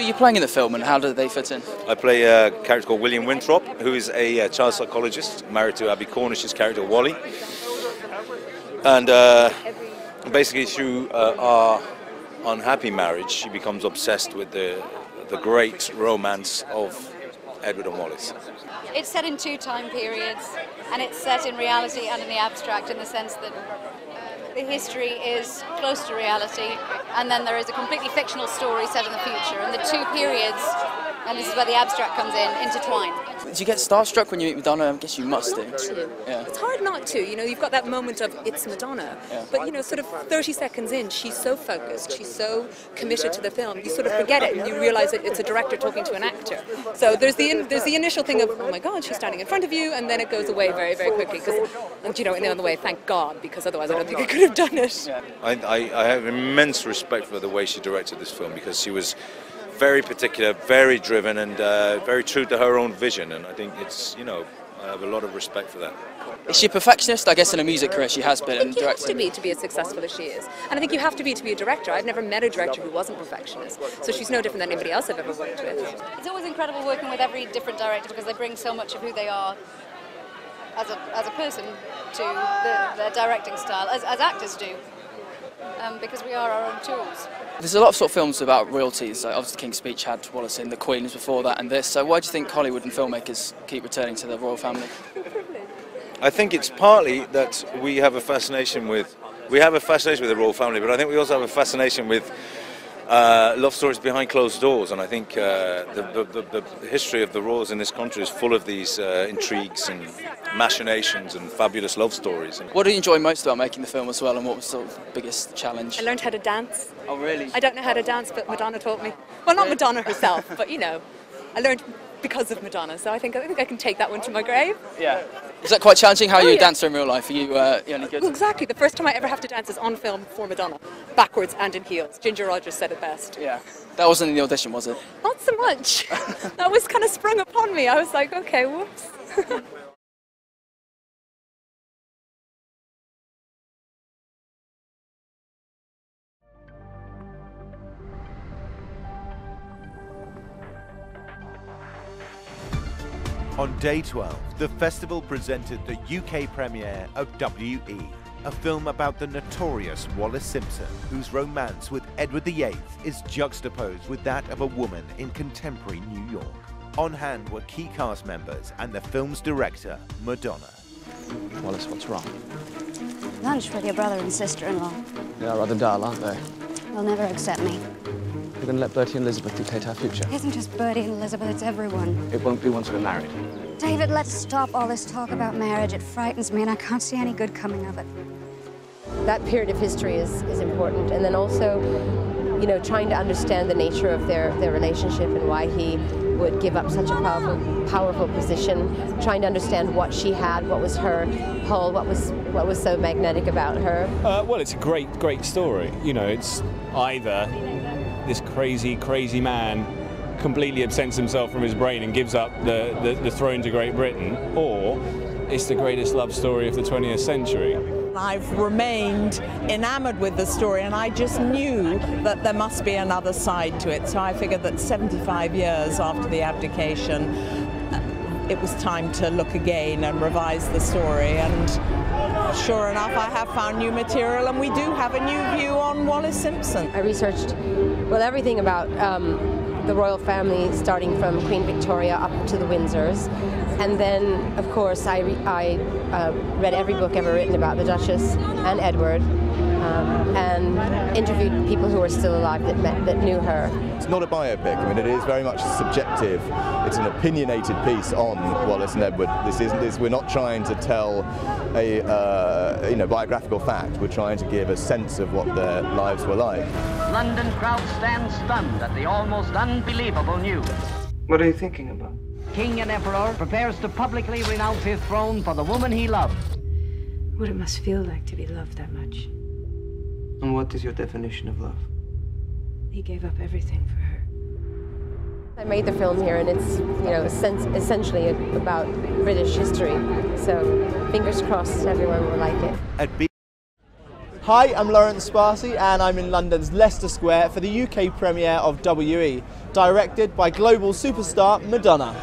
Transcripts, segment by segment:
you playing in the film and how do they fit in? I play a character called William Winthrop, who is a child psychologist married to Abby Cornish's character Wally. And basically through our unhappy marriage, she becomes obsessed with the great romance of Edward and Wallace. It's set in 2 time periods, and it's set in reality and in the abstract, in the sense that the history is close to reality, and then there is a completely fictional story set in the future, and the 2 periods, and this is where the abstract comes in, intertwine. Do you get starstruck when you meet Madonna? I guess you must do. Yeah. It's hard not to, you know, you've got that moment of it's Madonna, but you know, sort of 30 seconds in, she's so focused, she's so committed to the film, you sort of forget it and you realise that it's a director talking to an actor. So there's the initial thing of, oh my God, she's standing in front of you, and then it goes away very, very quickly, and you know, on the way, thank God, because otherwise I don't think I could have done it. I have immense respect for the way she directed this film, because she was very particular, very driven, and very true to her own vision, and I think it's, you know, I have a lot of respect for that. Is she a perfectionist? I guess in a music career she has been. I think you have to be as successful as she is. And I think you have to be a director. I've never met a director who wasn't a perfectionist, so she's no different than anybody else I've ever worked with. It's always incredible working with every different director, because they bring so much of who they are as a person to their directing style, as actors do. Because we are our own tools. There's a lot of sort of films about royalties. So obviously King's Speech had Wallace in, The Queen was before that, and this. So why do you think Hollywood and filmmakers keep returning to the royal family? I think it's partly that we have a fascination with the royal family, but I think we also have a fascination with love stories behind closed doors, and I think the history of the royals in this country is full of these intrigues and machinations and fabulous love stories. What do you enjoy most about making the film as well, and what was sort of the biggest challenge? I learned how to dance. Oh really? I don't know how to dance, but Madonna taught me. Well, not Madonna herself, but you know, I learned because of Madonna, so I think I can take that one to my grave. Yeah. Is that quite challenging? How are you a dancer in real life? Are you any good? Well, exactly. The first time I ever have to dance is on film for Madonna, backwards and in heels. Ginger Rogers said it best. Yeah. That wasn't in the audition, was it? Not so much. That was kind of sprung upon me. I was like, okay, whoops. On day 12, the festival presented the UK premiere of W.E., a film about the notorious Wallace Simpson, whose romance with Edward VIII is juxtaposed with that of a woman in contemporary New York. On hand were key cast members and the film's director, Madonna. Wallace, what's wrong? Lunch with your brother and sister-in-law. They are rather dull, aren't they? They'll never accept me. We're going to let Bertie and Elizabeth dictate our future. It isn't just Bertie and Elizabeth, it's everyone. It won't be once we're married. David, let's stop all this talk about marriage. It frightens me and I can't see any good coming of it. That period of history is important, and then also, you know, trying to understand the nature of their relationship and why he would give up such a powerful position, trying to understand what she had, what was her pull, what was so magnetic about her. Well, it's a great story. You know, it's either this crazy man completely absents himself from his brain and gives up the throne to Great Britain, or it's the greatest love story of the 20th century. I've remained enamoured with the story, and I just knew that there must be another side to it, so I figured that 75 years after the abdication it was time to look again and revise the story, and sure enough I have found new material, and we do have a new view on Wallace Simpson. I researched, well, everything about the royal family, starting from Queen Victoria up to the Windsors, and then of course I read every book ever written about the Duchess and Edward, and interviewed people who were still alive that knew her. It's not a biopic. I mean, it is very much subjective. It's an opinionated piece on Wallace and Edward. We're not trying to tell a biographical fact. We're trying to give a sense of what their lives were like. London crowd stands stunned at the almost unbelievable news. What are you thinking about? King and Emperor prepares to publicly renounce his throne for the woman he loved. What it must feel like to be loved that much. And what is your definition of love? He gave up everything for her. I made the film here, and it's, you know, essentially about British history. So fingers crossed everyone will like it. Hi, I'm Lawrence Sparcy and I'm in London's Leicester Square for the UK premiere of WE, directed by global superstar Madonna.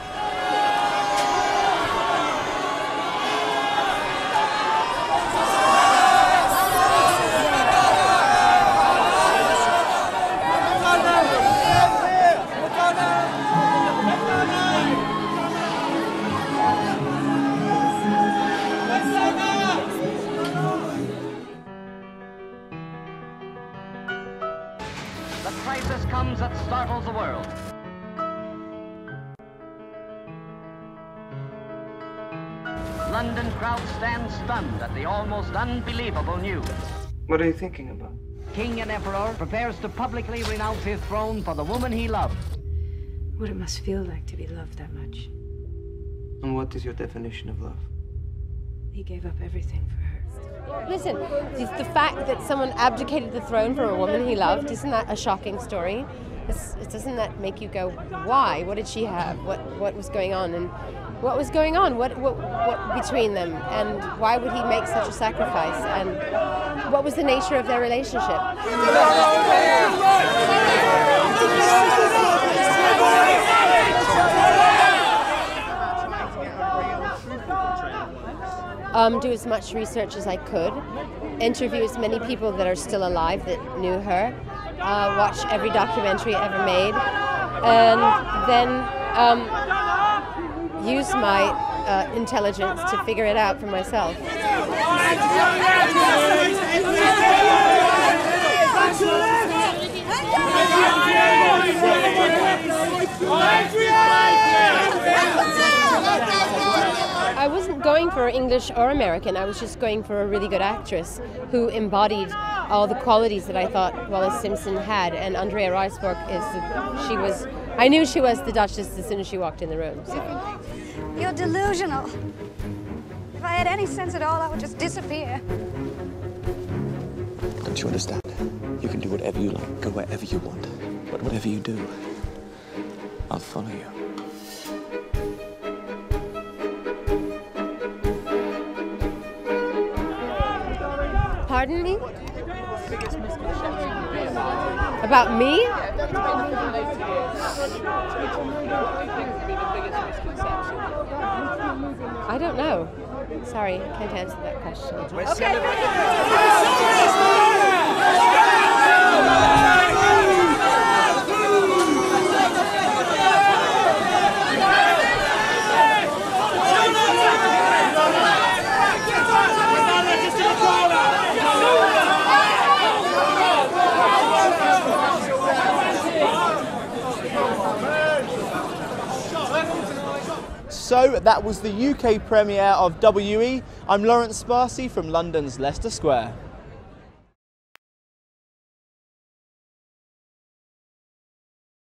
The crisis comes that startles the world. London crowd stands stunned at the almost unbelievable news. What are you thinking about? King and Emperor prepares to publicly renounce his throne for the woman he loves. What it must feel like to be loved that much. And what is your definition of love? He gave up everything for her. Listen, the fact that someone abdicated the throne for a woman he loved, isn't that a shocking story? Doesn't that make you go, why? What did she have? What was going on? And what was going on? What between them? And why would he make such a sacrifice? And what was the nature of their relationship? Do as much research as I could, interview as many people that are still alive that knew her, watch every documentary ever made, and then use my intelligence to figure it out for myself. I wasn't going for English or American, I was just going for a really good actress who embodied all the qualities that I thought Wallis Simpson had, and Andrea Riseborough I knew she was the Duchess as soon as she walked in the room. So. You're delusional. If I had any sense at all, I would just disappear. Don't you understand? You can do whatever you like, go wherever you want. But whatever you do, I'll follow you. Pardon me? About me? I don't know. Sorry, I can't answer that question. So that was the UK premiere of WE. I'm Lawrence Sparcy from London's Leicester Square.